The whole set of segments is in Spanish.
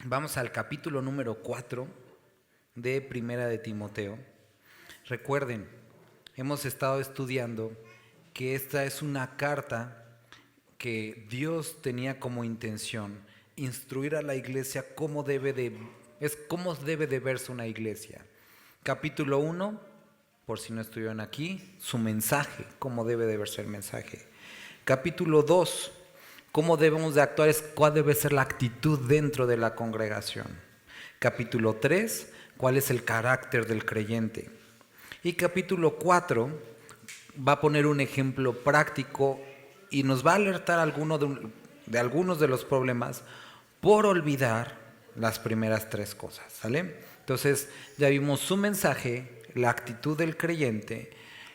Vamos al capítulo número 4 de Primera de Timoteo. Recuerden, hemos estado estudiando que esta es una carta que Dios tenía como intención instruir a la iglesia cómo debe de verse una iglesia. Capítulo 1, por si no estuvieron aquí, su mensaje, cómo debe de verse el mensaje. Capítulo 2, cómo debemos de actuar, cuál debe ser la actitud dentro de la congregación. Capítulo 3, cuál es el carácter del creyente. Y capítulo 4 va a poner un ejemplo práctico y nos va a alertar de algunos de los problemas por olvidar las primeras 3 cosas, ¿sale? Entonces ya vimos su mensaje, la actitud del creyente,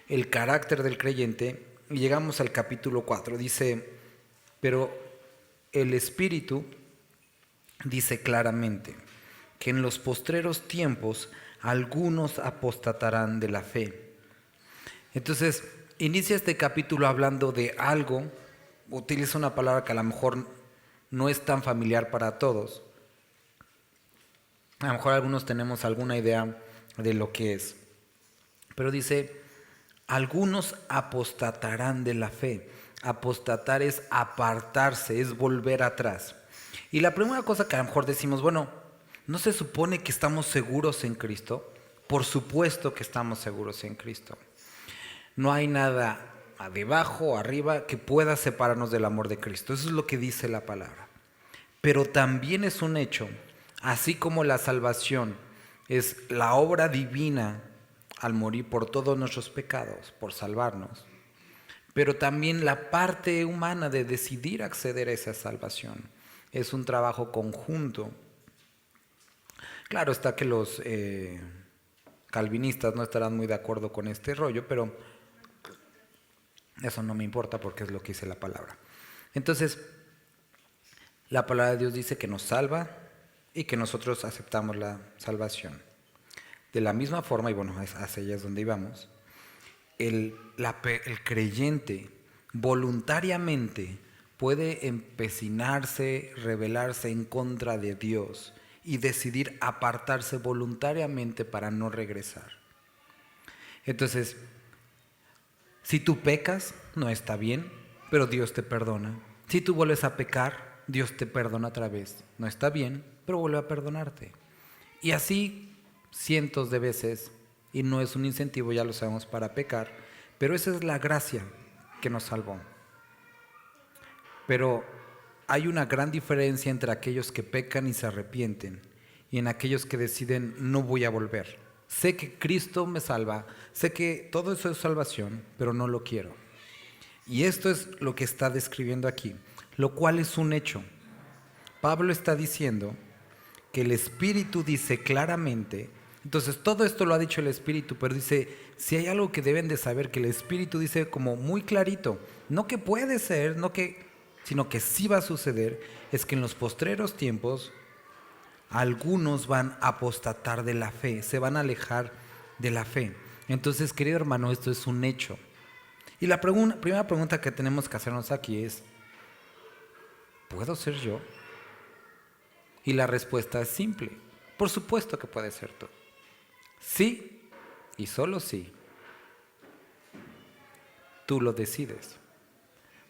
el carácter del creyente, y llegamos al capítulo 4. Dice: pero el Espíritu dice claramente que en los postreros tiempos algunos apostatarán de la fe. Entonces, inicia este capítulo hablando de algo, utiliza una palabra que a lo mejor no es tan familiar para todos. A lo mejor algunos tenemos alguna idea de lo que es. Pero dice: algunos apostatarán de la fe. Apostatar es apartarse, es volver atrás. Y la primera cosa que a lo mejor decimos, bueno, ¿no se supone que estamos seguros en Cristo? Por supuesto que estamos seguros en Cristo. No hay nada debajo o arriba que pueda separarnos del amor de Cristo. Eso es lo que dice la palabra. Pero también es un hecho, así como la salvación es la obra divina al morir por todos nuestros pecados, por salvarnos, pero también la parte humana de decidir acceder a esa salvación. Es un trabajo conjunto. Claro está que los calvinistas no estarán muy de acuerdo con este rollo, pero eso no me importa porque es lo que dice la palabra. Entonces, la palabra de Dios dice que nos salva y que nosotros aceptamos la salvación. De la misma forma, y bueno, hacia allá es donde íbamos, el creyente voluntariamente puede empecinarse, rebelarse en contra de Dios y decidir apartarse voluntariamente para no regresar. Entonces, si tú pecas, no está bien, pero Dios te perdona. Si tú vuelves a pecar, Dios te perdona otra vez. No está bien, pero vuelve a perdonarte. Y así cientos de veces, y no es un incentivo, ya lo sabemos, para pecar, pero esa es la gracia que nos salvó. Pero hay una gran diferencia entre aquellos que pecan y se arrepienten y en aquellos que deciden: no voy a volver. Sé que Cristo me salva, sé que todo eso es salvación, pero no lo quiero. Y esto es lo que está describiendo aquí, lo cual es un hecho. Pablo está diciendo que el Espíritu dice claramente. Entonces todo esto lo ha dicho el Espíritu, pero dice, si hay algo que deben de saber, que el Espíritu dice como muy clarito, no que puede ser, sino que sí va a suceder, es que en los postreros tiempos algunos van a apostatar de la fe, se van a alejar de la fe. Entonces, querido hermano, esto es un hecho. Y la primera pregunta que tenemos que hacernos aquí es: ¿puedo ser yo? Y la respuesta es simple: por supuesto que puede ser tú. Sí, y solo sí. Tú lo decides.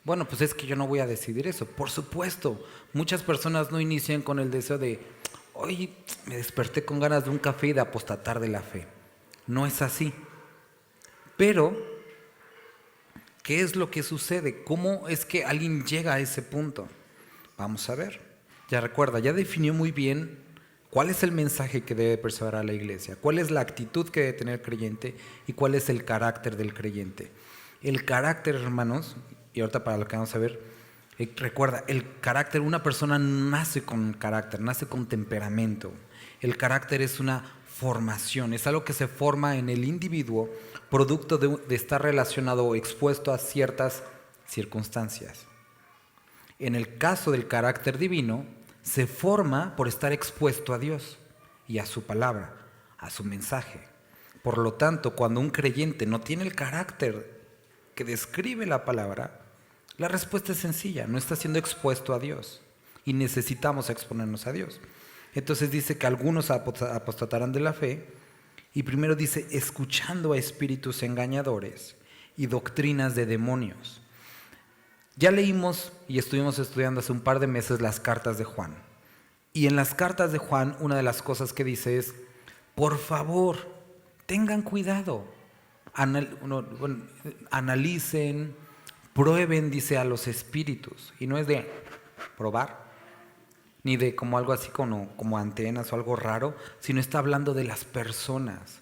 Bueno, pues es que yo no voy a decidir eso. Por supuesto, muchas personas no inician con el deseo de: hoy me desperté con ganas de un café y de apostatar de la fe. No es así. Pero, ¿qué es lo que sucede? ¿Cómo es que alguien llega a ese punto? Vamos a ver. Ya recuerda, ya definió muy bien cuál es el mensaje que debe perseverar a la iglesia, cuál es la actitud que debe tener el creyente y cuál es el carácter del creyente. El carácter, hermanos, y ahorita para lo que vamos a ver, recuerda, el carácter, una persona nace con carácter, nace con temperamento. El carácter es una formación, es algo que se forma en el individuo producto de estar relacionado o expuesto a ciertas circunstancias. En el caso del carácter divino, se forma por estar expuesto a Dios y a su palabra, a su mensaje. Por lo tanto, cuando un creyente no tiene el carácter que describe la palabra, La respuesta es sencilla, no está siendo expuesto a Dios y necesitamos exponernos a Dios. Entonces dice que algunos apostatarán de la fe y primero dice escuchando a espíritus engañadores y doctrinas de demonios. Ya leímos y estuvimos estudiando hace un par de meses las cartas de Juan. Y en las cartas de Juan una de las cosas que dice es, por favor, tengan cuidado, analicen, prueben, dice, a los espíritus. Y no es de probar, ni de como algo así como antenas o algo raro, sino está hablando de las personas.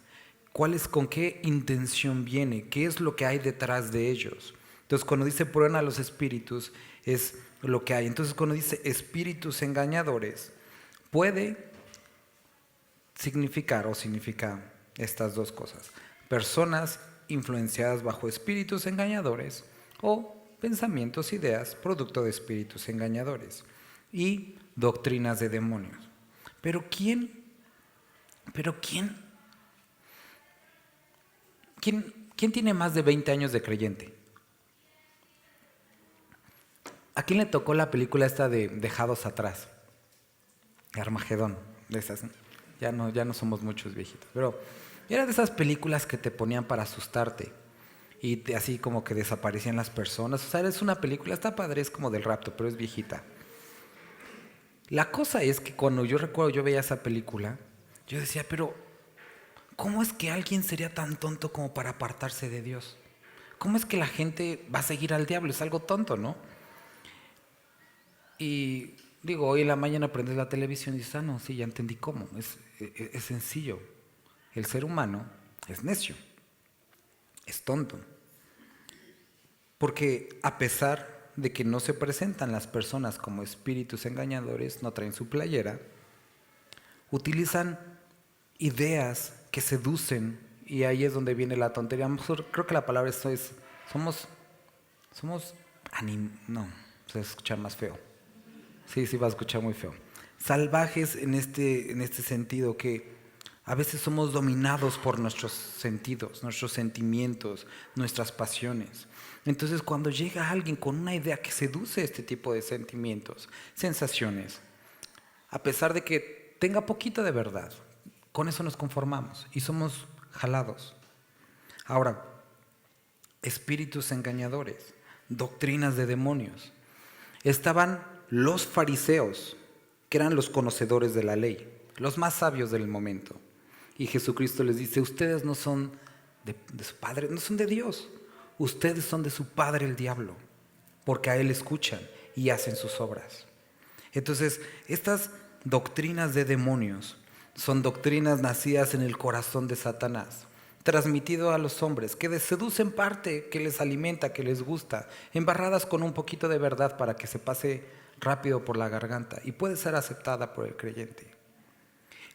¿Con qué intención viene? ¿Qué es lo que hay detrás de ellos? Entonces, cuando dice prueben a los espíritus, es lo que hay. Entonces, cuando dice espíritus engañadores, puede significa estas dos cosas. Personas influenciadas bajo espíritus engañadores o pensamientos, ideas, producto de espíritus engañadores y doctrinas de demonios. ¿Pero quién tiene más de 20 años de creyente? ¿A quién le tocó la película esta de Dejados Atrás? Armagedón, de esas, ¿no? Ya no somos muchos viejitos, pero era de esas películas que te ponían para asustarte y así como que desaparecían las personas. O sea, es una película, está padre, es como del rapto, pero es viejita. La cosa es que cuando yo veía esa película, yo decía, pero ¿cómo es que alguien sería tan tonto como para apartarse de Dios? ¿Cómo es que la gente va a seguir al diablo? Es algo tonto, ¿no? Y digo, hoy en la mañana prendes la televisión y dices, no, sí, ya entendí cómo. Es sencillo. El ser humano es necio, es tonto. Porque a pesar de que no se presentan las personas como espíritus engañadores, no traen su playera, utilizan ideas que seducen y ahí es donde viene la tontería. Creo que la palabra esto es, no, se va a escuchar más feo. Sí, va a escuchar muy feo. Salvajes en este sentido que a veces somos dominados por nuestros sentidos, nuestros sentimientos, nuestras pasiones. Entonces cuando llega alguien con una idea que seduce este tipo de sentimientos, sensaciones, a pesar de que tenga poquito de verdad, con eso nos conformamos y somos jalados. Ahora, espíritus engañadores, doctrinas de demonios. Estaban los fariseos, que eran los conocedores de la ley, los más sabios del momento. Y Jesucristo les dice, ustedes no son de su padre, no son de Dios. Ustedes son de su padre el diablo, porque a él escuchan y hacen sus obras. Entonces, estas doctrinas de demonios son doctrinas nacidas en el corazón de Satanás, transmitido a los hombres, que seducen parte, que les alimenta, que les gusta, embarradas con un poquito de verdad para que se pase rápido por la garganta y puede ser aceptada por el creyente.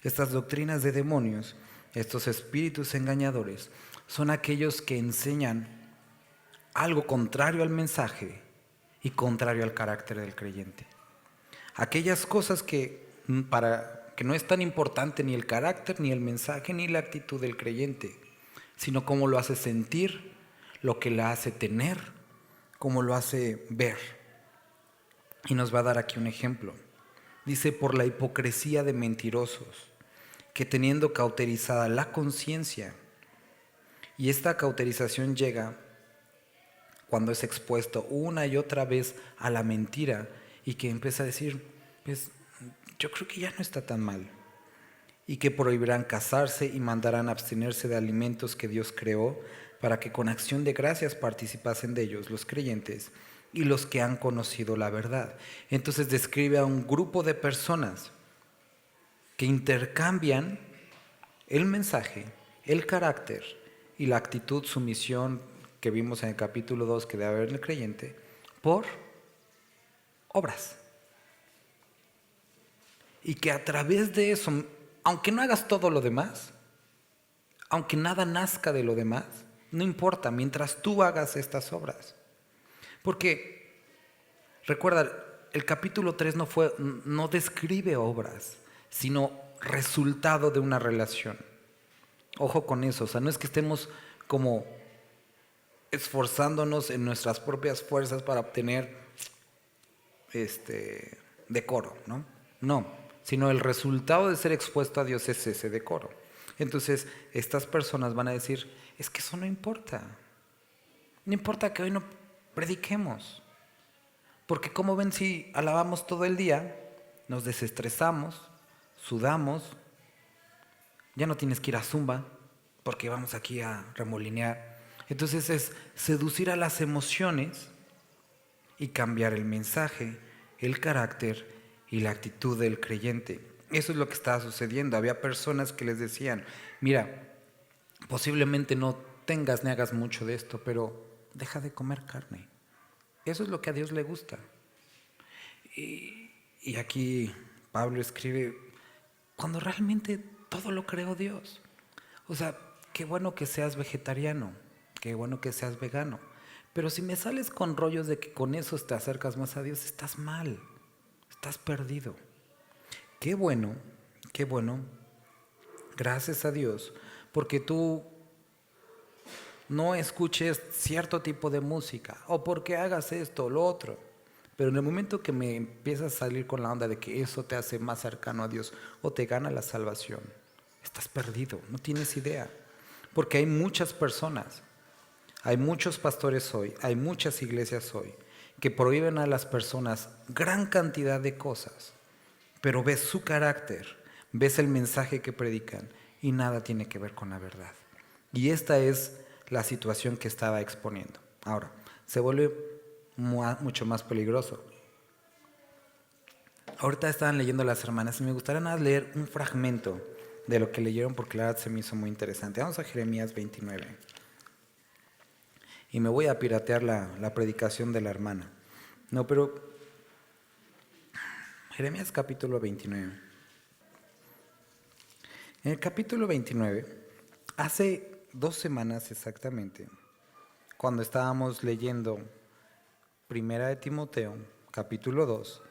Estas doctrinas de demonios, estos espíritus engañadores, son aquellos que enseñan algo contrario al mensaje y contrario al carácter del creyente. Aquellas cosas que no es tan importante ni el carácter, ni el mensaje, ni la actitud del creyente, sino cómo lo hace sentir, lo que la hace tener, cómo lo hace ver. Y nos va a dar aquí un ejemplo. Dice, por la hipocresía de mentirosos, que teniendo cauterizada la conciencia, y esta cauterización llega cuando es expuesto una y otra vez a la mentira y que empieza a decir, pues yo creo que ya no está tan mal, y que prohibirán casarse y mandarán abstenerse de alimentos que Dios creó para que con acción de gracias participasen de ellos los creyentes y los que han conocido la verdad. Entonces describe a un grupo de personas que intercambian el mensaje, el carácter y la actitud, sumisión que vimos en el capítulo 2 que debe haber en el creyente, por obras. Y que a través de eso, aunque no hagas todo lo demás, aunque nada nazca de lo demás, no importa, mientras tú hagas estas obras. Porque, recuerda, el capítulo 3 no describe obras, sino resultado de una relación. Ojo con eso, o sea, no es que estemos como esforzándonos en nuestras propias fuerzas para obtener decoro, ¿no? No, sino el resultado de ser expuesto a Dios es ese decoro. Entonces, estas personas van a decir, es que eso no importa. No importa que hoy no prediquemos. Porque como ven, si alabamos todo el día, nos desestresamos, sudamos, ya no tienes que ir a Zumba, porque vamos aquí a remolinear. Entonces es seducir a las emociones y cambiar el mensaje, el carácter y la actitud del creyente. Eso es lo que estaba sucediendo. Había personas que les decían, mira, posiblemente no tengas ni hagas mucho de esto, pero deja de comer carne. Eso es lo que a Dios le gusta. Y aquí Pablo escribe, cuando realmente todo lo creó Dios. O sea, qué bueno que seas vegetariano, qué bueno que seas vegano. Pero si me sales con rollos de que con eso te acercas más a Dios, estás mal, estás perdido. Qué bueno, gracias a Dios, porque tú no escuches cierto tipo de música o porque hagas esto o lo otro. Pero en el momento que me empiezas a salir con la onda de que eso te hace más cercano a Dios o te gana la salvación, estás perdido, no tienes idea. Porque hay muchas personas, hay muchos pastores hoy, hay muchas iglesias hoy que prohíben a las personas gran cantidad de cosas, pero ves su carácter, ves el mensaje que predican y nada tiene que ver con la verdad. Y esta es la situación que estaba exponiendo. Ahora, se vuelve mucho más peligroso. Ahorita estaban leyendo las hermanas y me gustaría nada leer un fragmento de lo que leyeron porque la verdad se me hizo muy interesante. Vamos a Jeremías 29. Y me voy a piratear la predicación de la hermana. No, pero Jeremías capítulo 29. En el capítulo 29, hace 2 semanas exactamente, cuando estábamos leyendo Primera de Timoteo, capítulo 2,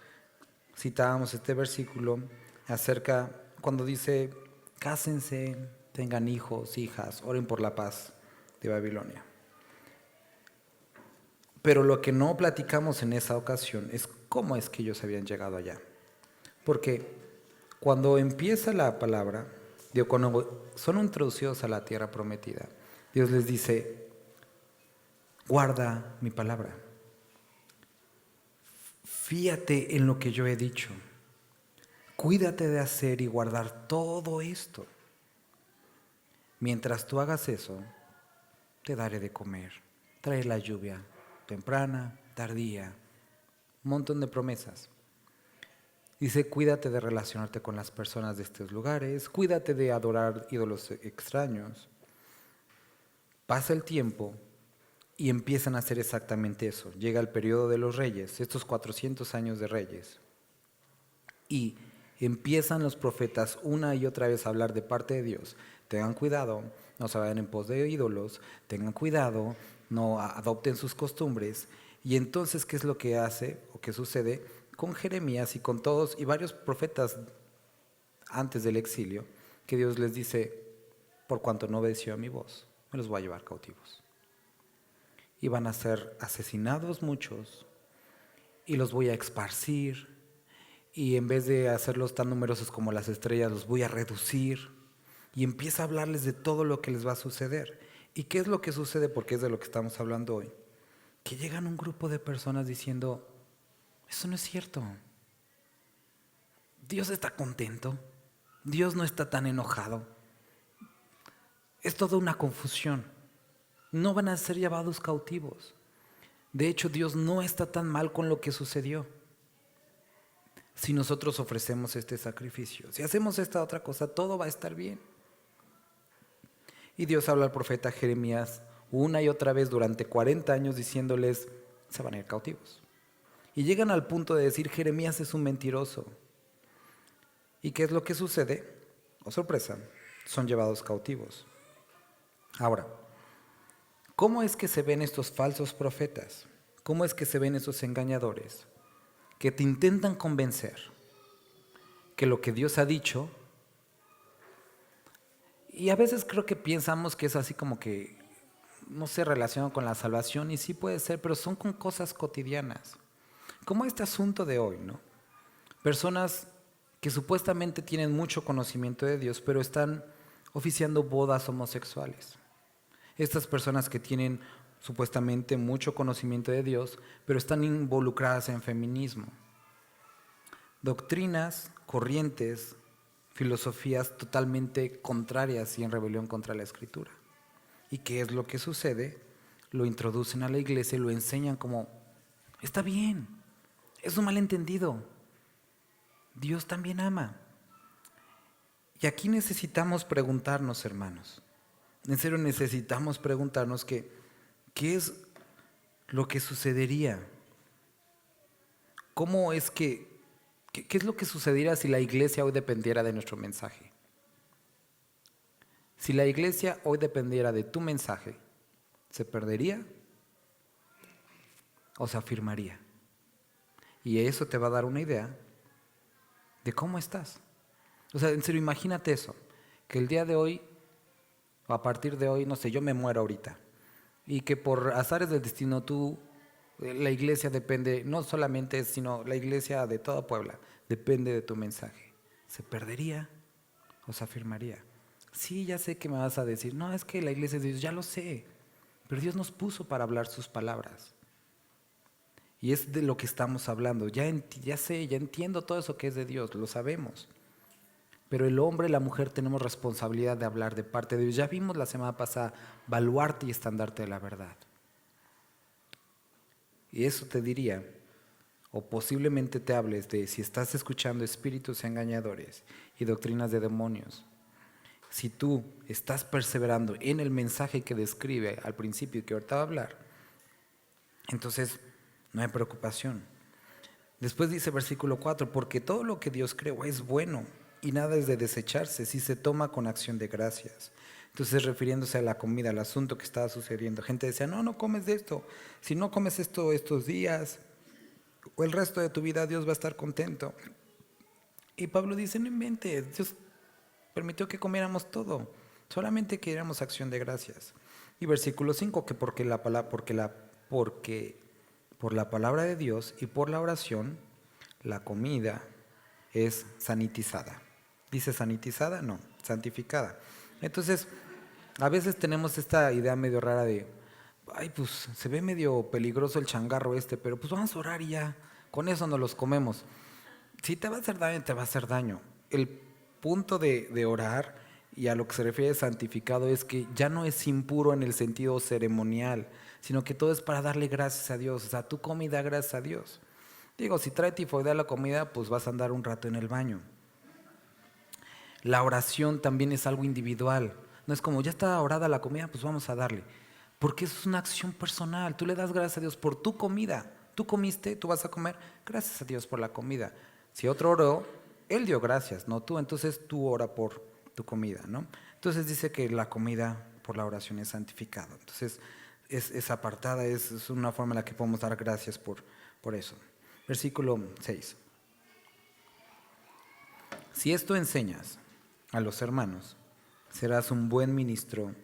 citábamos este versículo acerca cuando dice, cásense, tengan hijos, hijas, oren por la paz de Babilonia. Pero lo que no platicamos en esa ocasión es cómo es que ellos habían llegado allá. Porque cuando empieza la palabra, cuando son introducidos a la tierra prometida, Dios les dice, guarda mi palabra. Fíate en lo que yo he dicho. Cuídate de hacer y guardar todo esto. Mientras tú hagas eso, te daré de comer. Trae la lluvia temprana, tardía, un montón de promesas. Dice, cuídate de relacionarte con las personas de estos lugares, cuídate de adorar ídolos extraños. Pasa el tiempo y empiezan a hacer exactamente eso. Llega el periodo de los reyes, estos 400 años de reyes. Y empiezan los profetas una y otra vez a hablar de parte de Dios. Tengan cuidado, no se vayan en pos de ídolos, tengan cuidado, no adopten sus costumbres. Y entonces, ¿qué es lo que hace o qué sucede con Jeremías y con todos y varios profetas antes del exilio? Que Dios les dice, por cuanto no obedeció a mi voz, me los voy a llevar cautivos. Y van a ser asesinados muchos y los voy a esparcir. Y en vez de hacerlos tan numerosos como las estrellas, los voy a reducir. Y empieza a hablarles de todo lo que les va a suceder. ¿Y qué es lo que sucede? Porque es de lo que estamos hablando hoy. Que llegan un grupo de personas diciendo, eso no es cierto. Dios está contento. Dios no está tan enojado. Es toda una confusión. No van a ser llevados cautivos. De hecho, Dios no está tan mal con lo que sucedió. Si nosotros ofrecemos este sacrificio, si hacemos esta otra cosa, todo va a estar bien. Y Dios habla al profeta Jeremías una y otra vez durante 40 años diciéndoles, se van a ir cautivos. Y llegan al punto de decir, Jeremías es un mentiroso. ¿Y qué es lo que sucede? Oh, sorpresa, son llevados cautivos. Ahora, ¿cómo es que se ven estos falsos profetas? ¿Cómo es que se ven esos engañadores? Que te intentan convencer que lo que Dios ha dicho, y a veces creo que pensamos que es así como que no sé, relacionado con la salvación, y sí puede ser, pero son con cosas cotidianas. Como este asunto de hoy, ¿no? Personas que supuestamente tienen mucho conocimiento de Dios, pero están oficiando bodas homosexuales. Estas personas que tienen supuestamente mucho conocimiento de Dios, pero están involucradas en feminismo. Doctrinas, corrientes, filosofías totalmente contrarias y en rebelión contra la Escritura. ¿Y qué es lo que sucede? Lo introducen a la iglesia y lo enseñan como, está bien, es un malentendido, Dios también ama. Y aquí necesitamos preguntarnos, hermanos, en serio necesitamos preguntarnos qué es lo que sucedería. ¿Cómo es qué es lo que sucedería si la iglesia hoy dependiera de nuestro mensaje? Si la iglesia hoy dependiera de tu mensaje, ¿se perdería o se afirmaría? Y eso te va a dar una idea de cómo estás. O sea, en serio, imagínate eso, que el día de hoy, o a partir de hoy, no sé, yo me muero ahorita, y que por azares del destino la iglesia depende, no solamente, sino la iglesia de toda Puebla, depende de tu mensaje. ¿Se perdería o se afirmaría? Sí, ya sé que me vas a decir, no, es que la iglesia es de Dios, ya lo sé, pero Dios nos puso para hablar sus palabras. Y es de lo que estamos hablando. Ya sé, ya entiendo todo eso que es de Dios, lo sabemos. Pero el hombre y la mujer tenemos responsabilidad de hablar de parte de Dios. Ya vimos la semana pasada, baluarte y estandarte de la verdad. Y eso te diría, o posiblemente te hables de si estás escuchando espíritus engañadores y doctrinas de demonios. Si tú estás perseverando en el mensaje que describe al principio y que ahorita va a hablar, entonces no hay preocupación. Después dice versículo 4, porque todo lo que Dios creó es bueno y nada es de desecharse si se toma con acción de gracias. Entonces, refiriéndose a la comida, al asunto que estaba sucediendo, gente decía, no comes de esto, si no comes esto estos días o el resto de tu vida, Dios va a estar contento. Y Pablo dice, no inventes, Dios permitió que comiéramos todo, solamente que diéramos acción de gracias. Y versículo 5, que porque por la palabra de Dios y por la oración, la comida es sanitizada. ¿Dice sanitizada? No, santificada. Entonces, a veces tenemos esta idea medio rara de, ay, pues se ve medio peligroso el changarro pero pues vamos a orar y ya, con eso nos los comemos. Si te va a hacer daño, te va a hacer daño. El punto de orar y a lo que se refiere santificado es que ya no es impuro en el sentido ceremonial, sino que todo es para darle gracias a Dios. O sea, tú come y da gracias a Dios. Digo, si trae tifoidea la comida, pues vas a andar un rato en el baño. La oración también es algo individual. No es como, ya está orada la comida, pues vamos a darle. Porque eso es una acción personal. Tú le das gracias a Dios por tu comida. Tú comiste, tú vas a comer, gracias a Dios por la comida. Si otro oró, él dio gracias, no tú. Entonces tú ora por tu comida, ¿no? Entonces dice que la comida por la oración es santificada. Entonces es apartada, es una forma en la que podemos dar gracias por eso. Versículo 6. Si esto enseñas a los hermanos, serás un buen ministro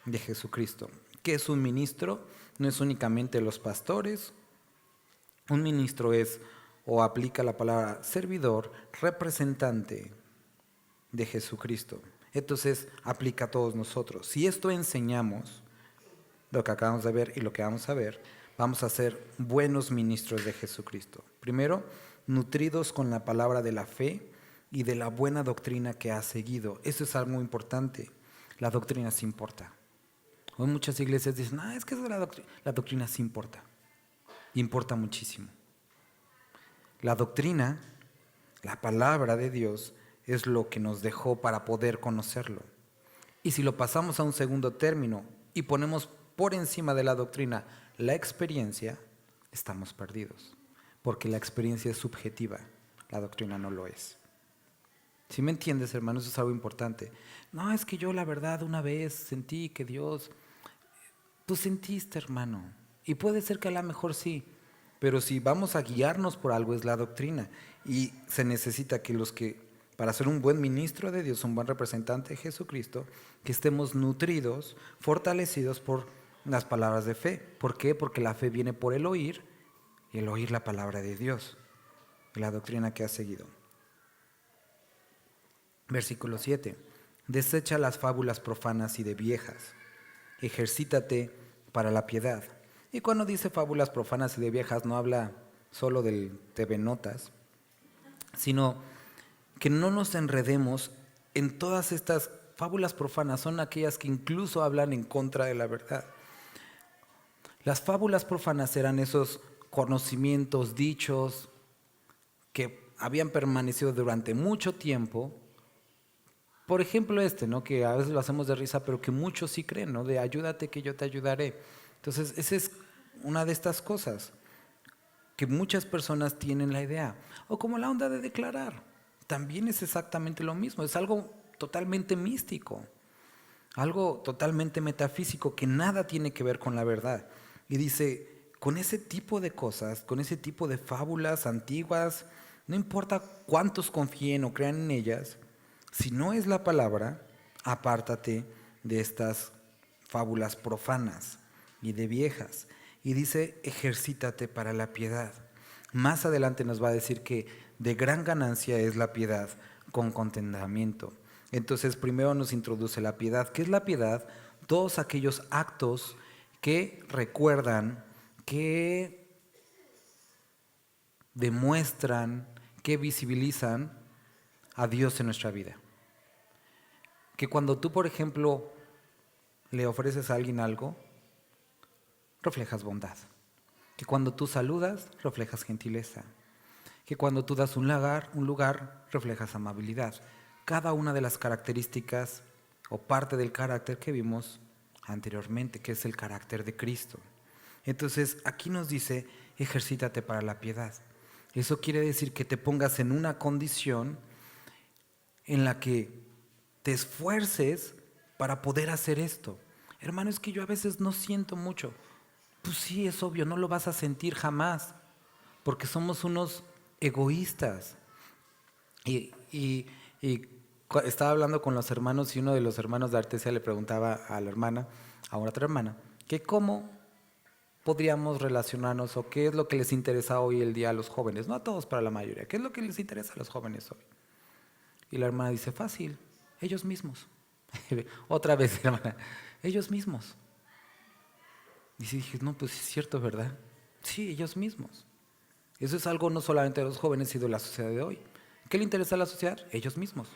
de Jesucristo. ¿Qué es un ministro? No es únicamente los pastores. Un ministro es, o aplica la palabra servidor, representante de Jesucristo. Entonces aplica a todos nosotros. Si esto enseñamos, lo que acabamos de ver y lo que vamos a ver, vamos a ser buenos ministros de Jesucristo. Primero, nutridos con la palabra de la fe y de la buena doctrina que ha seguido. Eso es algo muy importante. La doctrina sí importa. Hoy muchas iglesias dicen, es que eso es la doctrina sí importa. Importa muchísimo. La doctrina, la palabra de Dios, es lo que nos dejó para poder conocerlo. Y si lo pasamos a un segundo término y ponemos por encima de la doctrina la experiencia, estamos perdidos. Porque la experiencia es subjetiva, la doctrina no lo es. ¿Sí me entiendes, hermano? Eso es algo importante. No, es que yo la verdad una vez sentí que Dios... Tú sentiste, hermano. Y puede ser que a lo mejor sí. Pero si vamos a guiarnos por algo es la doctrina. Y se necesita que para ser un buen ministro de Dios, un buen representante de Jesucristo, que estemos nutridos, fortalecidos por las palabras de fe. ¿Por qué? Porque la fe viene por el oír y el oír la palabra de Dios, la doctrina que has seguido. Versículo 7. Desecha las fábulas profanas y de viejas. Ejercítate para la piedad. Y cuando dice fábulas profanas y de viejas, no habla solo del TV Notas, sino que no nos enredemos en todas estas fábulas profanas. Son aquellas que incluso hablan en contra de la verdad. Las fábulas profanas eran esos conocimientos, dichos que habían permanecido durante mucho tiempo. Por ejemplo ¿no? Que a veces lo hacemos de risa, pero que muchos sí creen, ¿no? De ayúdate que yo te ayudaré. Entonces, esa es una de estas cosas que muchas personas tienen la idea. O como la onda de declarar, también es exactamente lo mismo, es algo totalmente místico, algo totalmente metafísico que nada tiene que ver con la verdad. Y dice, con ese tipo de cosas, con ese tipo de fábulas antiguas, no importa cuántos confíen o crean en ellas, si no es la palabra, apártate de estas fábulas profanas y de viejas. Y dice, ejercítate para la piedad. Más adelante nos va a decir que de gran ganancia es la piedad con contentamiento. Entonces primero nos introduce la piedad. ¿Qué es la piedad? Todos aquellos actos que recuerdan, que demuestran, que visibilizan a Dios en nuestra vida. Que cuando tú, por ejemplo, le ofreces a alguien algo, reflejas bondad. Que cuando tú saludas, reflejas gentileza. Que cuando tú das un lugar, reflejas amabilidad. Cada una de las características o parte del carácter que vimos anteriormente, que es el carácter de Cristo. Entonces, aquí nos dice, ejercítate para la piedad. Eso quiere decir que te pongas en una condición en la que te esfuerces para poder hacer esto. Hermano, es que yo a veces no siento mucho. Pues sí, es obvio, no lo vas a sentir jamás, porque somos unos egoístas. Y estaba hablando con los hermanos y uno de los hermanos de Artesia le preguntaba a la hermana, a otra hermana, que cómo podríamos relacionarnos o qué es lo que les interesa hoy el día a los jóvenes, no a todos, pero a la mayoría. ¿Qué es lo que les interesa a los jóvenes hoy? Y la hermana dice, fácil, ellos mismos. Otra vez, hermana, ellos mismos. Y sí dije, no, pues es cierto, ¿verdad? Sí, ellos mismos. Eso es algo no solamente de los jóvenes, sino de la sociedad de hoy. ¿Qué le interesa a la sociedad? Ellos mismos,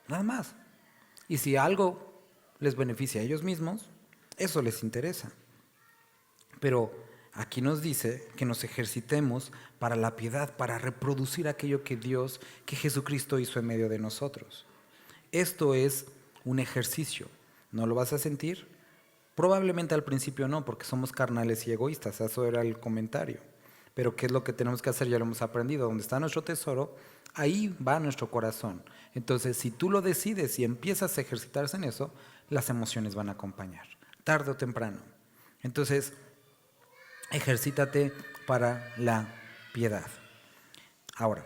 nada más. Y si algo les beneficia a ellos mismos, eso les interesa. Pero aquí nos dice que nos ejercitemos para la piedad, para reproducir aquello que Jesucristo hizo en medio de nosotros. Esto es un ejercicio. ¿No lo vas a sentir? Probablemente al principio no, porque somos carnales y egoístas, eso era el comentario. Pero ¿qué es lo que tenemos que hacer? Ya lo hemos aprendido. Donde está nuestro tesoro, ahí va nuestro corazón. Entonces, si tú lo decides y empiezas a ejercitarse en eso, las emociones van a acompañar, tarde o temprano. Entonces, ejercítate para la piedad. Ahora,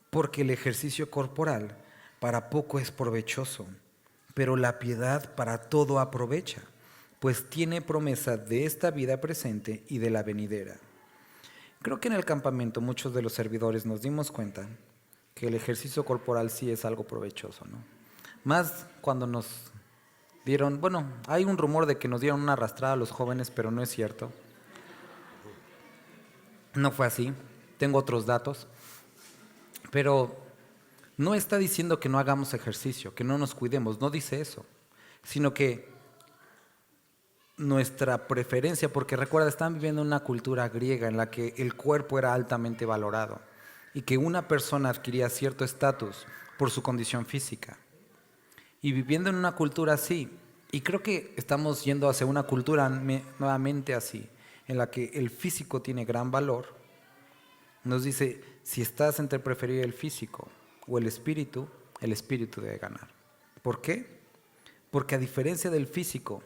porque el ejercicio corporal para poco es provechoso, pero la piedad para todo aprovecha, pues tiene promesa de esta vida presente y de la venidera. Creo que en el campamento muchos de los servidores nos dimos cuenta que el ejercicio corporal sí es algo provechoso, ¿no? Más cuando nos dieron, bueno, hay un rumor de que nos dieron una arrastrada a los jóvenes, pero no es cierto. No fue así, tengo otros datos, pero no está diciendo que no hagamos ejercicio, que no nos cuidemos, no dice eso, sino que nuestra preferencia, porque recuerda, están viviendo en una cultura griega en la que el cuerpo era altamente valorado y que una persona adquiría cierto estatus por su condición física. Y viviendo en una cultura así, y creo que estamos yendo hacia una cultura nuevamente así, en la que el físico tiene gran valor, nos dice, si estás entre preferir el físico o el espíritu debe ganar. ¿Por qué? Porque a diferencia del físico,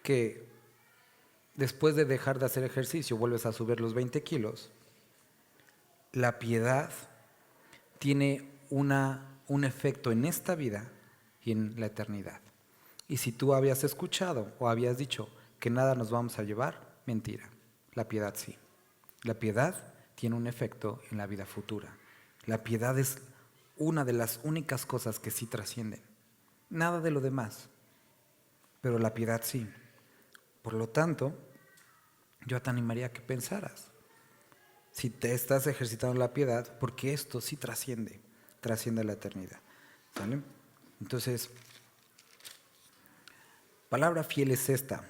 que después de dejar de hacer ejercicio vuelves a subir los 20 kilos, la piedad tiene un efecto en esta vida y en la eternidad. Y si tú habías escuchado o habías dicho que nada nos vamos a llevar, mentira. La piedad sí. La piedad tiene un efecto en la vida futura. La piedad es una de las únicas cosas que sí trascienden. Nada de lo demás, pero la piedad sí. Por lo tanto, yo te animaría a que pensaras, si te estás ejercitando la piedad, porque esto sí trasciende la eternidad. ¿Sale? Entonces, palabra fiel es esta.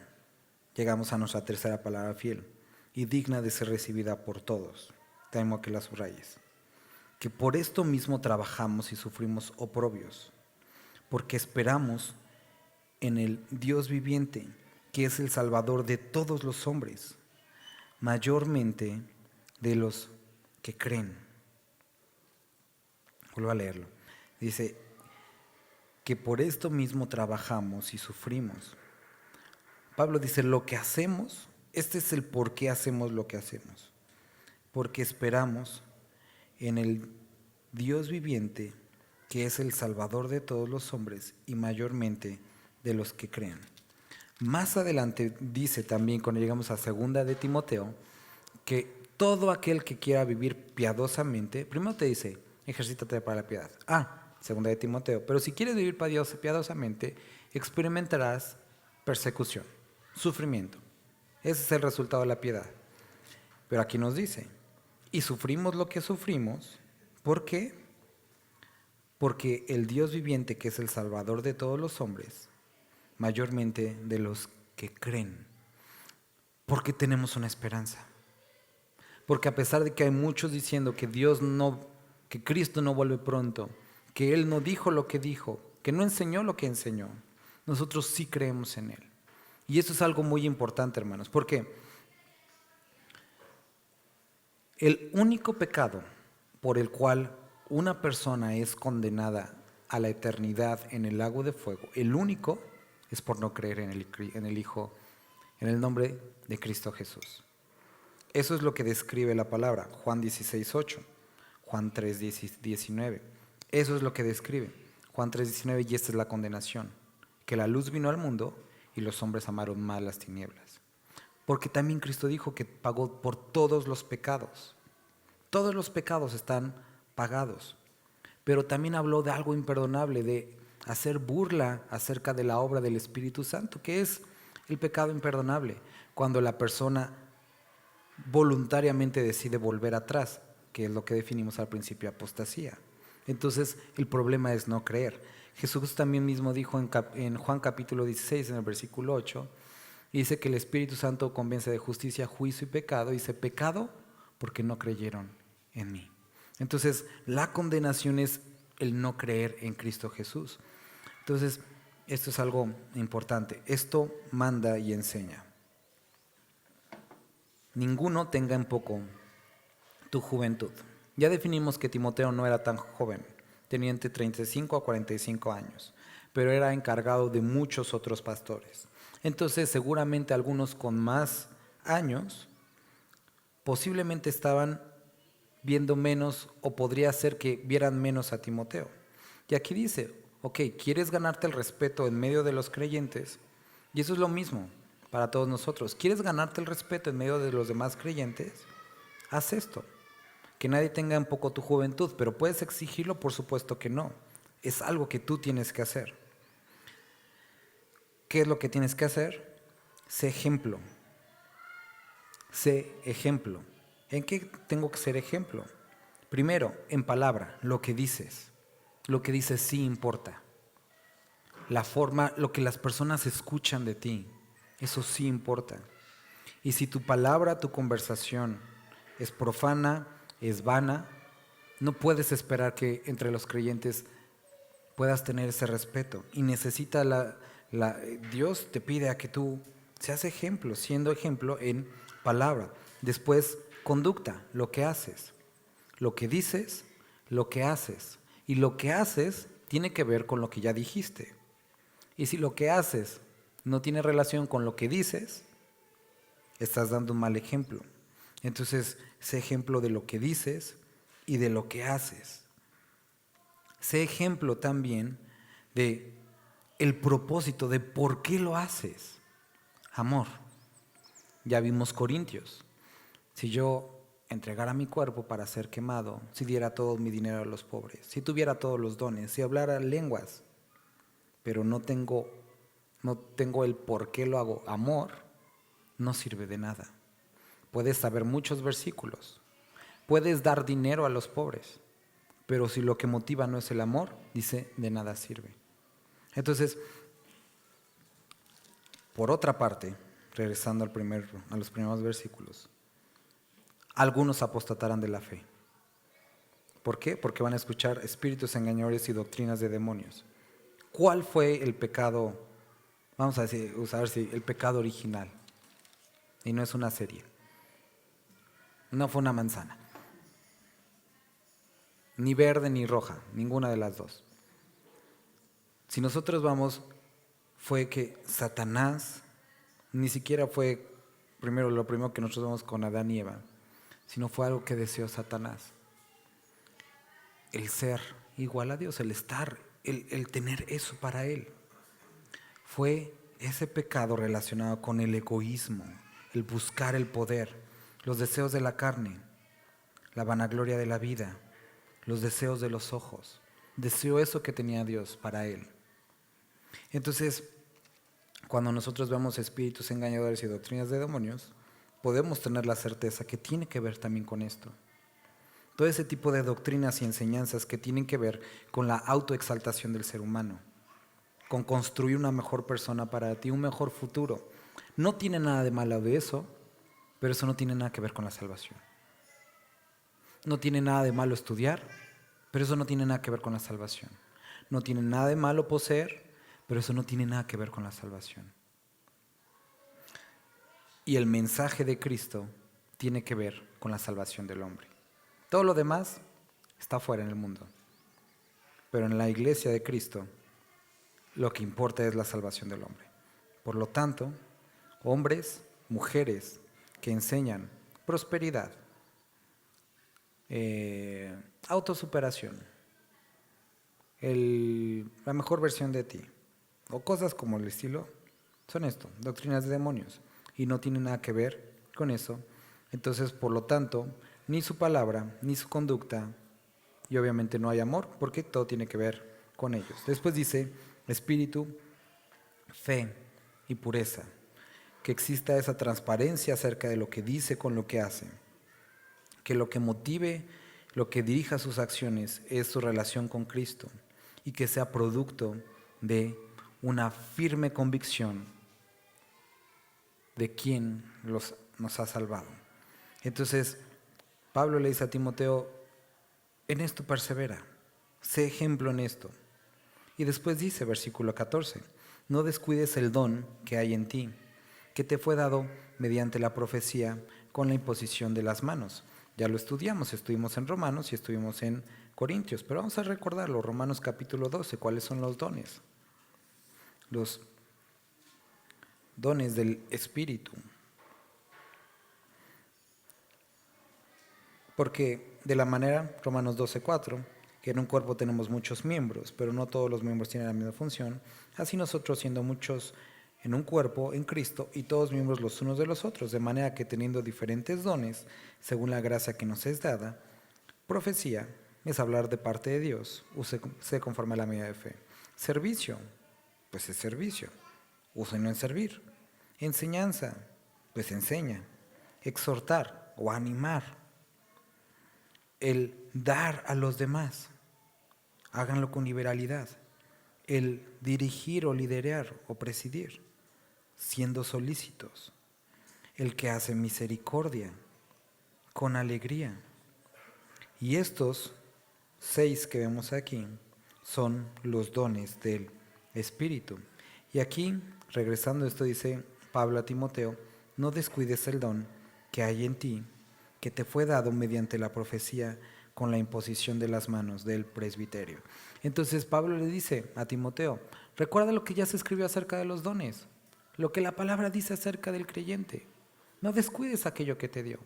Llegamos a nuestra tercera palabra fiel y digna de ser recibida por todos. Te animo a que la subrayes. Que por esto mismo trabajamos y sufrimos oprobios, porque esperamos en el Dios viviente, que es el Salvador de todos los hombres, mayormente de los que creen. Vuelvo a leerlo. Dice que por esto mismo trabajamos y sufrimos. Pablo dice, lo que hacemos, este es el por qué hacemos lo que hacemos. Porque esperamos en el Dios viviente, que es el Salvador de todos los hombres y mayormente de los que creen. Más adelante dice también, cuando llegamos a 2 de Timoteo, que todo aquel que quiera vivir piadosamente, primero te dice, ejercítate para la piedad. 2 de Timoteo, pero si quieres vivir piadosamente, experimentarás persecución, sufrimiento. Ese es el resultado de la piedad. Pero aquí nos dice, y sufrimos lo que sufrimos, ¿por qué? Porque el Dios viviente, que es el Salvador de todos los hombres, mayormente de los que creen, porque tenemos una esperanza. Porque a pesar de que hay muchos diciendo que que Cristo no vuelve pronto, que Él no dijo lo que dijo, que no enseñó lo que enseñó, nosotros sí creemos en Él. Y eso es algo muy importante, hermanos, porque el único pecado por el cual una persona es condenada a la eternidad en el lago de fuego, el único es por no creer en el Hijo, en el nombre de Cristo Jesús. Eso es lo que describe la palabra, Juan 16:8, Juan 3:19. Eso es lo que describe, Juan 3:19, y esta es la condenación, que la luz vino al mundo y los hombres amaron más las tinieblas. Porque también Cristo dijo que pagó por todos los pecados. Todos los pecados están pagados. Pero también habló de algo imperdonable, de hacer burla acerca de la obra del Espíritu Santo, que es el pecado imperdonable, cuando la persona voluntariamente decide volver atrás, que es lo que definimos al principio, apostasía. Entonces el problema es no creer. Jesús también mismo dijo en Juan capítulo 16, en el versículo 8, dice que el Espíritu Santo convence de justicia, juicio y pecado. Dice, pecado porque no creyeron en mí. Entonces la condenación es el no creer en Cristo Jesús. Entonces esto es algo importante. Esto manda y enseña. Ninguno tenga en poco tu juventud. Ya definimos que Timoteo no era tan joven, tenía entre 35 a 45 años, pero era encargado de muchos otros pastores. Entonces seguramente algunos con más años posiblemente estaban viendo menos, o podría ser que vieran menos a Timoteo. Y aquí dice, ok, ¿quieres ganarte el respeto en medio de los creyentes? Y eso es lo mismo para todos nosotros. ¿Quieres ganarte el respeto en medio de los demás creyentes? Haz esto. Que nadie tenga en poco tu juventud, pero ¿puedes exigirlo? Por supuesto que no. Es algo que tú tienes que hacer. ¿Qué es lo que tienes que hacer? Sé ejemplo. Sé ejemplo. ¿En qué tengo que ser ejemplo? Primero, en palabra, lo que dices. Lo que dices sí importa. La forma, lo que las personas escuchan de ti, eso sí importa. Y si tu palabra, tu conversación es profana, es vana, no puedes esperar que entre los creyentes puedas tener ese respeto. Y necesita Dios te pide a que tú seas ejemplo, siendo ejemplo en palabra. Después, conducta, lo que haces, lo que dices, lo que haces. Y lo que haces tiene que ver con lo que ya dijiste. Y si lo que haces no tiene relación con lo que dices, estás dando un mal ejemplo. Entonces, sé ejemplo de lo que dices y de lo que haces. Sé ejemplo también de el propósito de por qué lo haces. Amor. Ya vimos Corintios. Si yo entregara mi cuerpo para ser quemado, si diera todo mi dinero a los pobres, si tuviera todos los dones, si hablara lenguas, pero no tengo el por qué lo hago, amor, no sirve de nada. Puedes saber muchos versículos, puedes dar dinero a los pobres, pero si lo que motiva no es el amor, dice, de nada sirve. Entonces, por otra parte, regresando a los primeros versículos, algunos apostatarán de la fe. ¿Por qué? Porque van a escuchar espíritus engañadores y doctrinas de demonios. ¿Cuál fue el pecado? Vamos a usar el pecado original. Y no es una serie. No fue una manzana. Ni verde ni roja, ninguna de las dos. Si nosotros vamos, fue que Satanás ni siquiera fue lo primero que nosotros vemos con Adán y Eva, sino fue algo que deseó Satanás. El ser igual a Dios, el estar, el tener eso para él. Fue ese pecado relacionado con el egoísmo, el buscar el poder, los deseos de la carne, la vanagloria de la vida, los deseos de los ojos. Deseó eso que tenía Dios para él. Entonces, cuando nosotros vemos espíritus engañadores y doctrinas de demonios, podemos tener la certeza que tiene que ver también con esto. Todo ese tipo de doctrinas y enseñanzas que tienen que ver con la autoexaltación del ser humano, con construir una mejor persona para ti, un mejor futuro. No tiene nada de malo de eso, pero eso no tiene nada que ver con la salvación. No tiene nada de malo estudiar, pero eso no tiene nada que ver con la salvación. No tiene nada de malo poseer, pero eso no tiene nada que ver con la salvación. Y el mensaje de Cristo tiene que ver con la salvación del hombre. Todo lo demás está fuera en el mundo. Pero en la iglesia de Cristo, lo que importa es la salvación del hombre. Por lo tanto, hombres, mujeres que enseñan prosperidad, autosuperación, la mejor versión de ti, o cosas como el estilo, son esto, doctrinas de demonios, y no tienen nada que ver con eso. Entonces, por lo tanto, ni su palabra, ni su conducta, y obviamente no hay amor, porque todo tiene que ver con ellos. Después dice, espíritu, fe y pureza, que exista esa transparencia acerca de lo que dice con lo que hace, que lo que motive, lo que dirija sus acciones es su relación con Cristo, y que sea producto de una firme convicción de quién nos ha salvado. Entonces, Pablo le dice a Timoteo, en esto persevera, sé ejemplo en esto. Y después dice, versículo 14, no descuides el don que hay en ti, que te fue dado mediante la profecía con la imposición de las manos. Ya lo estuvimos en Romanos y estuvimos en Corintios, pero vamos a recordarlo, Romanos capítulo 12, ¿cuáles son los dones? Los dones del Espíritu. Porque de la manera, Romanos 12:4, que en un cuerpo tenemos muchos miembros, pero no todos los miembros tienen la misma función, así nosotros siendo muchos en un cuerpo, en Cristo, y todos miembros los unos de los otros, de manera que teniendo diferentes dones, según la gracia que nos es dada, profecía es hablar de parte de Dios, use conforme a la medida de fe. Servicio, pues es servicio, úsenlo en servir. Enseñanza, pues enseña. Exhortar o animar. El dar a los demás, háganlo con liberalidad. El dirigir o liderar o presidir, siendo solícitos. El que hace misericordia, con alegría. Y estos 6 que vemos aquí son los dones del Espíritu. Y aquí, regresando a esto, dice Pablo a Timoteo, no descuides el don que hay en ti, que te fue dado mediante la profecía con la imposición de las manos del presbiterio. Entonces Pablo le dice a Timoteo, recuerda lo que ya se escribió acerca de los dones, lo que la palabra dice acerca del creyente. No descuides aquello que te dio.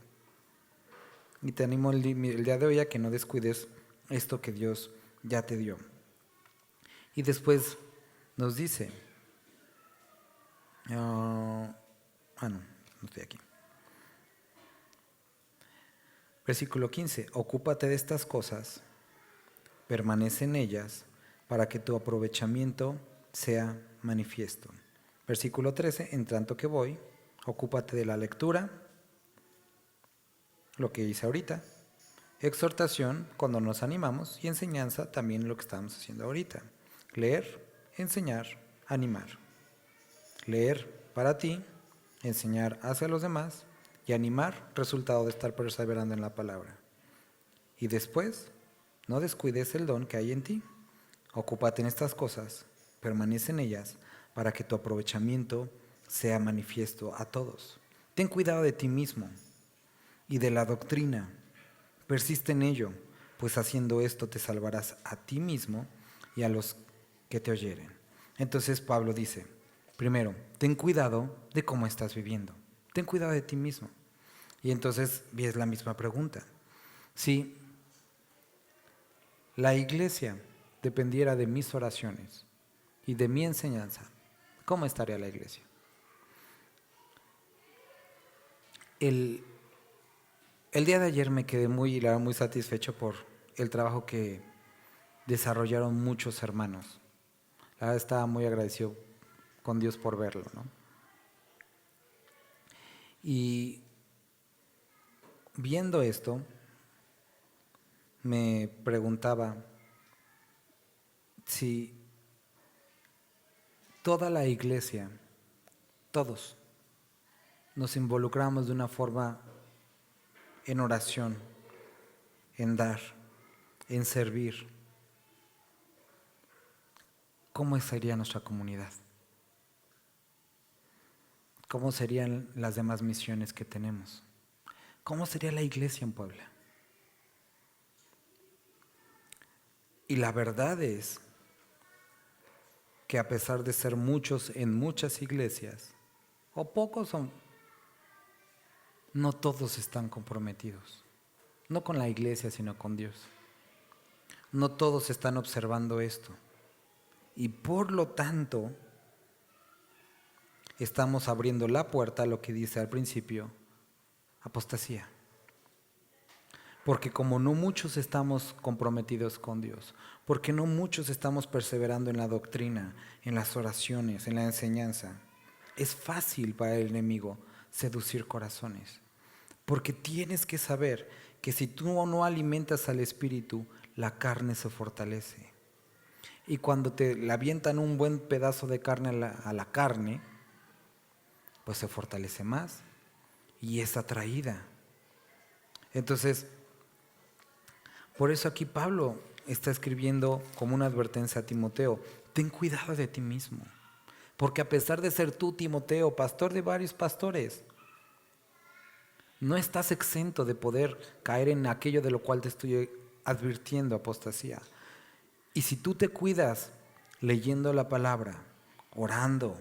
Y te animo el día de hoy a que no descuides esto que Dios ya te dio. Y después nos dice, no estoy aquí. Versículo 15, ocúpate de estas cosas, permanece en ellas, para que tu aprovechamiento sea manifiesto. Versículo 13, en tanto que voy, ocúpate de la lectura, lo que hice ahorita, exhortación cuando nos animamos y enseñanza también lo que estamos haciendo ahorita. Leer, enseñar, animar. Leer para ti, enseñar hacia los demás y animar, resultado de estar perseverando en la palabra. Y después, no descuides el don que hay en ti. Ocúpate en estas cosas, permanece en ellas, para que tu aprovechamiento sea manifiesto a todos. Ten cuidado de ti mismo y de la doctrina. Persiste en ello, pues haciendo esto te salvarás a ti mismo y a los que te oyeren. Entonces Pablo dice, primero, ten cuidado de cómo estás viviendo. Ten cuidado de ti mismo. Y entonces es la misma pregunta. Si la iglesia dependiera de mis oraciones y de mi enseñanza, ¿cómo estaría la iglesia? El día de ayer me quedé muy satisfecho por el trabajo que desarrollaron muchos hermanos. La verdad estaba muy agradecido con Dios por verlo, ¿no? Y viendo esto, me preguntaba si toda la iglesia, todos, nos involucramos de una forma en oración, en dar, en servir, ¿cómo sería nuestra comunidad? ¿Cómo serían las demás misiones que tenemos? ¿Cómo sería la iglesia en Puebla? Y la verdad es que a pesar de ser muchos en muchas iglesias, o pocos son, no todos están comprometidos, no con la iglesia, sino con Dios. No todos están observando esto. Y por lo tanto, estamos abriendo la puerta a lo que dice al principio, apostasía. Porque como no muchos estamos comprometidos con Dios, porque no muchos estamos perseverando en la doctrina, en las oraciones, en la enseñanza, es fácil para el enemigo seducir corazones. Porque tienes que saber que si tú no alimentas al espíritu, la carne se fortalece. Y cuando te le avientan un buen pedazo de carne a la carne, pues se fortalece más y es atraída. Entonces, por eso aquí Pablo está escribiendo como una advertencia a Timoteo, ten cuidado de ti mismo, porque a pesar de ser tú, Timoteo, pastor de varios pastores, no estás exento de poder caer en aquello de lo cual te estoy advirtiendo, apostasía. Y si tú te cuidas leyendo la palabra, orando,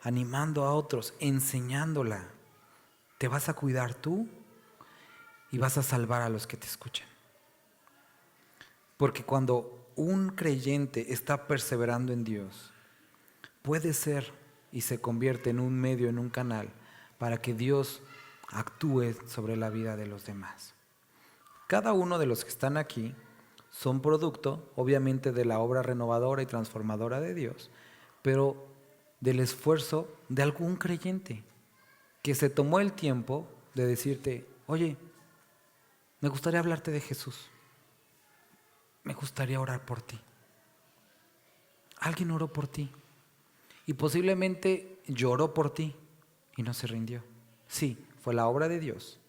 animando a otros, enseñándola, te vas a cuidar tú y vas a salvar a los que te escuchan. Porque cuando un creyente está perseverando en Dios, puede ser y se convierte en un medio, en un canal, para que Dios actúe sobre la vida de los demás. Cada uno de los que están aquí son producto, obviamente, de la obra renovadora y transformadora de Dios, pero del esfuerzo de algún creyente que se tomó el tiempo de decirte, oye, me gustaría hablarte de Jesús. Me gustaría orar por ti. Alguien oró por ti y posiblemente lloró por ti y no se rindió. Sí, fue la obra de Dios,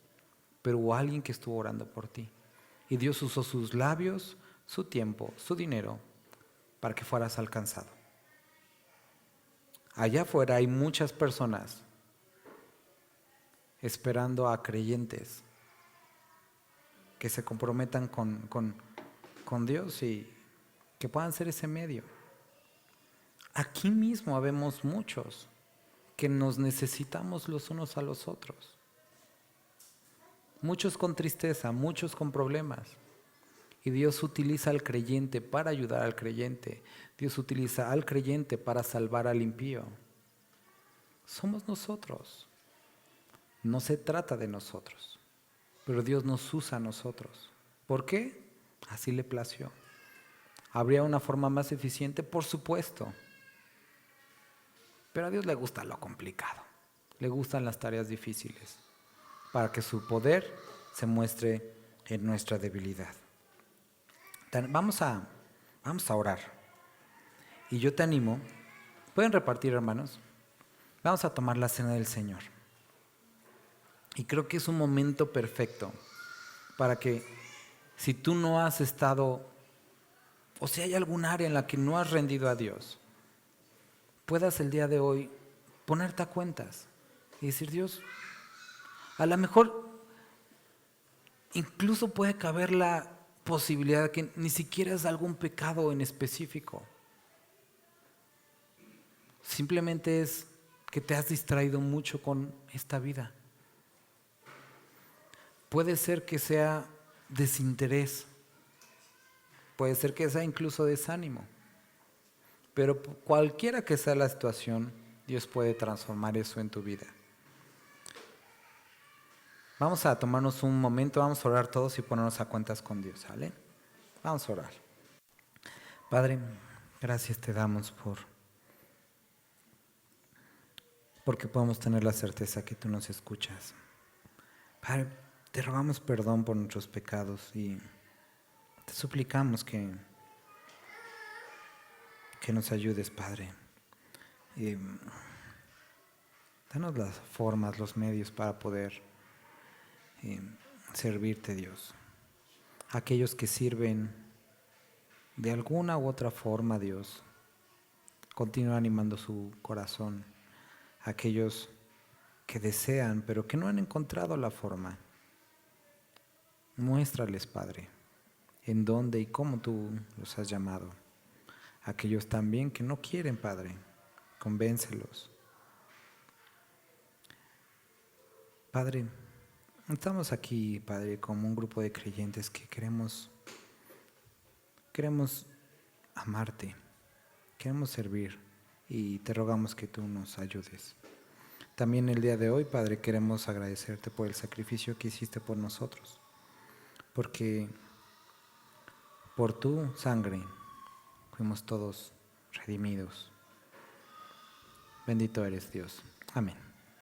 pero hubo alguien que estuvo orando por ti y Dios usó sus labios, su tiempo, su dinero para que fueras alcanzado. Allá afuera hay muchas personas esperando a creyentes que se comprometan con Dios y que puedan ser ese medio. Aquí mismo habemos muchos que nos necesitamos los unos a los otros. Muchos con tristeza, muchos con problemas. Y Dios utiliza al creyente para ayudar al creyente. Dios utiliza al creyente para salvar al impío. Somos nosotros. No se trata de nosotros. pero Dios nos usa a nosotros. ¿Por qué? Así le plació. ¿Habría una forma más eficiente? Por supuesto. Pero a Dios le gusta lo complicado. Le gustan las tareas difíciles, para que su poder se muestre en nuestra debilidad. Vamos a orar. Y yo te animo, pueden repartir, hermanos, vamos a tomar la cena del Señor. Y creo que es un momento perfecto para que, si tú no has estado, o si hay algún área en la que no has rendido a Dios, puedas el día de hoy ponerte a cuentas y decir: Dios, a lo mejor incluso puede caber la posibilidad de que ni siquiera es algún pecado en específico. Simplemente es que te has distraído mucho con esta vida. Puede ser que sea desinterés, puede ser que sea incluso desánimo, pero cualquiera que sea la situación, Dios puede transformar eso en tu vida. Vamos a tomarnos un momento, vamos a orar todos y ponernos a cuentas con Dios, ¿vale? Vamos a orar. Padre, gracias te damos porque podemos tener la certeza que tú nos escuchas. Padre, te rogamos perdón por nuestros pecados y te suplicamos que nos ayudes, Padre. Y danos las formas, los medios para poder servirte, Dios. Aquellos que sirven de alguna u otra forma, Dios, continúa animando su corazón. Aquellos que desean, pero que no han encontrado la forma, muéstrales, Padre, en dónde y cómo tú los has llamado. Aquellos también que no quieren, Padre, convéncelos. Padre, estamos aquí, Padre, como un grupo de creyentes que queremos amarte, queremos servir y te rogamos que tú nos ayudes. También el día de hoy, Padre, queremos agradecerte por el sacrificio que hiciste por nosotros, porque por tu sangre fuimos todos redimidos. Bendito eres, Dios. Amén.